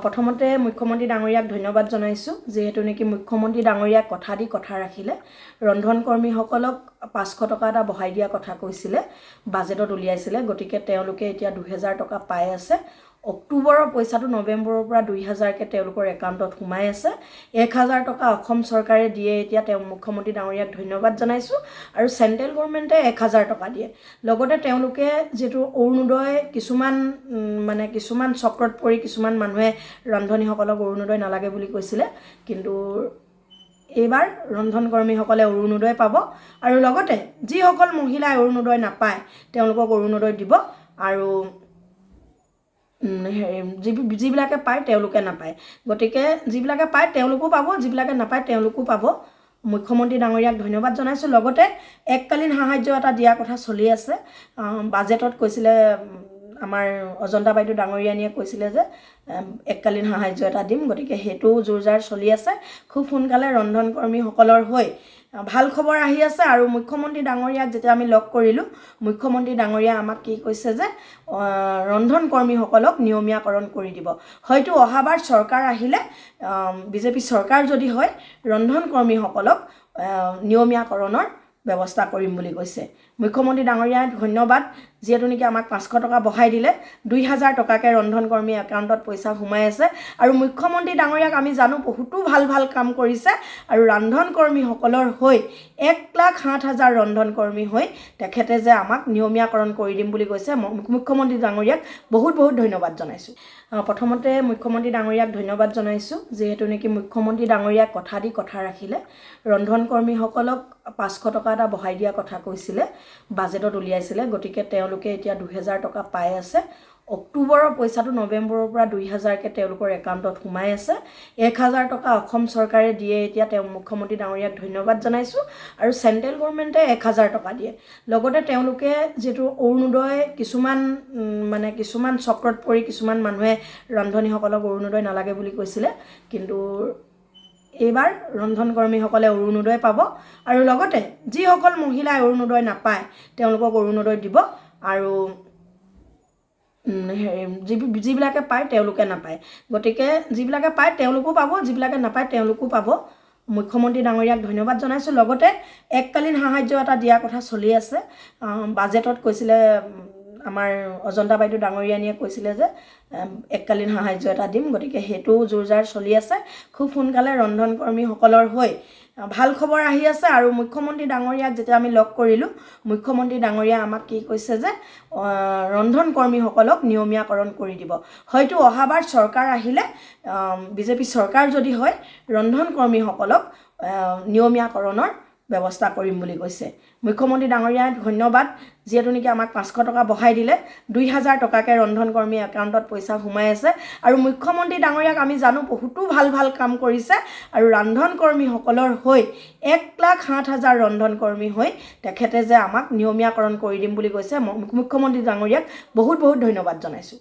প্ৰথমতে মুখ্যমন্ত্ৰী ডাঙৰীয়াক ধন্যবাদ জনাইছোঁ যিহেতু নেকি মুখ্যমন্ত্ৰী ডাঙৰীয়াক কথা দি কথা ৰাখিলে ৰন্ধন কৰ্মীসকলক 500 টকা এটা বঢ়াই দিয়া কথা কৈছিলে বাজেটত উলিয়াইছিলে গতিকে তেওঁলোকে এতিয়া 2000 টকা পাই আছে অক্টোবৰৰ পইচাটো নৱেম্বৰৰ পৰা 2000 কে তেওঁলোকৰ একাউণ্টত সোমাই আছে 1000 টকা অসম চৰকাৰে দিয়ে এতিয়া তেওঁ মুখ্যমন্ত্ৰী ডাঙৰীয়াক ধন্যবাদ জনাইছোঁ আৰু চেন্ট্ৰেল গভৰ্ণমেণ্টে 1000 টকা দিয়ে লগতে তেওঁলোকে যেটো অৰুণোদয় কিছুমান চক্ৰত পৰি কিছুমান মানুহে ৰান্ধনীসকলক অৰুণোদয় নালাগে বুলি কৈছিলে কিন্তু এইবাৰ ৰন্ধন কৰ্মীসকলে অৰুণোদয় পাব আৰু লগতে যিসকল মহিলাই অৰুণোদয় নাপায় তেওঁলোকক অৰুণোদয় দিব আৰু যিবিলাকে পায় তেওঁলোকে নাপায় গতিকে যিবিলাকে পায় তেওঁলোকো পাব যিবিলাকে নাপায় তেওঁলোকো পাব মুখ্যমন্ত্ৰী ডাঙৰীয়াক ধন্যবাদ জনাইছোঁ লগতে এককালীন সাহায্য এটা দিয়া কথা চলি আছে বাজেটত কৈছিলে আমাৰ অজন্তা বাইদেউ ডাঙৰীয়ানীয়ে কৈছিলে যে এককালীন সাহায্য এটা দিম গতিকে হেতু জোৰজাৰ চলি আছে খুব সোনকালে ৰন্ধন কৰ্মীসকলৰ হৈ ভাল খবৰ আহি আছে আৰু মুখ্যমন্ত্ৰী ডাঙৰীয়াক যেতিয়া আমি লগ কৰিলোঁ মুখ্যমন্ত্ৰী ডাঙৰীয়া আমাক কি কৈছে যে ৰন্ধন কৰ্মীসকলক নিয়মীয়াকৰণ কৰি দিব হয়তো অহাবাৰ চৰকাৰ আহিলে বিজেপি চৰকাৰ যদি হয় ৰন্ধন কৰ্মীসকলক নিয়মীয়াকৰণৰ ব্যৱস্থা কৰিম বুলি কৈছে মুখ্যমন্ত্ৰী ডাঙৰীয়াক ধন্যবাদ যেহেতু নেকি আমাক 500 টকা বঢ়াই দিলে 2000 টকাকে ৰন্ধন কৰ্মী একাউণ্টত পইচা সোমাই আছে আৰু মুখ্যমন্ত্ৰী ডাঙৰীয়াক আমি জানো বহুতো ভাল কাম কৰিছে আৰু ৰন্ধন কৰ্মীসকলৰ হৈ 1,07,000 ৰন্ধন কৰ্মী হৈ তেখেতে যে আমাক নিয়মীয়াকৰণ কৰি দিম বুলি কৈছে মুখ্যমন্ত্ৰী ডাঙৰীয়াক বহুত ধন্যবাদ জনাইছোঁ প্ৰথমতে মুখ্যমন্ত্ৰী ডাঙৰীয়াক ধন্যবাদ জনাইছোঁ যেহেতু নেকি মুখ্যমন্ত্ৰী ডাঙৰীয়াক কথা দি কথা ৰাখিলে ৰন্ধন কৰ্মীসকলক 500 টকা এটা বঢ়াই দিয়া কথা কৈছিলে বাজেটত উলিয়াইছিলে গতিকে তেওঁলোকে এতিয়া 2000 টকা পাই আছে অক্টোবৰৰ পইচাটো নৱেম্বৰৰ পৰা 2000 কে তেওঁলোকৰ একাউণ্টত সোমাই আছে 1000 টকা অসম চৰকাৰে দিয়ে এতিয়া তেওঁ মুখ্যমন্ত্ৰী ডাঙৰীয়াক ধন্যবাদ জনাইছোঁ আৰু চেন্ট্ৰেল গভৰ্ণমেণ্টে 1000 টকা দিয়ে লগতে তেওঁলোকে যেটো অৰুণোদয় কিছুমান চক্ৰত পৰি কিছুমান মানুহে ৰান্ধনীসকলক অৰুণোদয় নালাগে বুলি কৈছিলে কিন্তু এইবাৰ ৰন্ধন কৰ্মীসকলে অৰুণোদয় পাব আৰু লগতে যিসকল মহিলাই অৰুণোদয় নাপায় তেওঁলোকক অৰুণোদয় দিব আৰু যিবিলাকে পায় তেওঁলোকে নাপায় গতিকে যিবিলাকে পায় তেওঁলোকো পাব যিবিলাকে নাপায় তেওঁলোকো পাব মুখ্যমন্ত্ৰী ডাঙৰীয়াক ধন্যবাদ জনাইছোঁ লগতে এককালীন সাহায্য এটা দিয়া কথা চলি আছে বাজেটত কৈছিলে আমাৰ অজন্তা বাইদেউ ডাঙৰীয়ানীয়ে কৈছিলে যে এককালীন সাহায্য এটা দিম গতিকে হেতু জোৰজাৰ চলি আছে খুব সোনকালে ৰন্ধন কৰ্মীসকলৰ হৈ ভাল খবৰ আহি আছে আৰু মুখ্যমন্ত্ৰী ডাঙৰীয়াক যেতিয়া আমি লগ কৰিলোঁ মুখ্যমন্ত্ৰী ডাঙৰীয়া আমাক কি কৈছে যে ৰন্ধন কৰ্মীসকলক নিয়মীয়াকৰণ কৰি দিব হয়তো অহাবাৰ চৰকাৰ আহিলে বিজেপি চৰকাৰ যদি হয় ৰন্ধন কৰ্মীসকলক নিয়মীয়াকৰণৰ ব্যৱস্থা কৰিম বুলি কৈছে মুখ্যমন্ত্ৰী ডাঙৰীয়াক ধন্যবাদ যেহেতু নেকি আমাক 500 টকা বঢ়াই দিলে 2000 টকাকে ৰন্ধন কৰ্মী একাউণ্টত পইচা সোমাই আছে আৰু মুখ্যমন্ত্ৰী ডাঙৰীয়াক আমি জানো বহুতো ভাল কাম কৰিছে আৰু ৰান্ধন কৰ্মীসকলৰ হৈ 1,07,000 ৰন্ধন কৰ্মী হৈ তেখেতে যে আমাক নিয়মীয়াকৰণ কৰি দিম বুলি কৈছে মুখ্যমন্ত্ৰী ডাঙৰীয়াক বহুত ধন্যবাদ জনাইছোঁ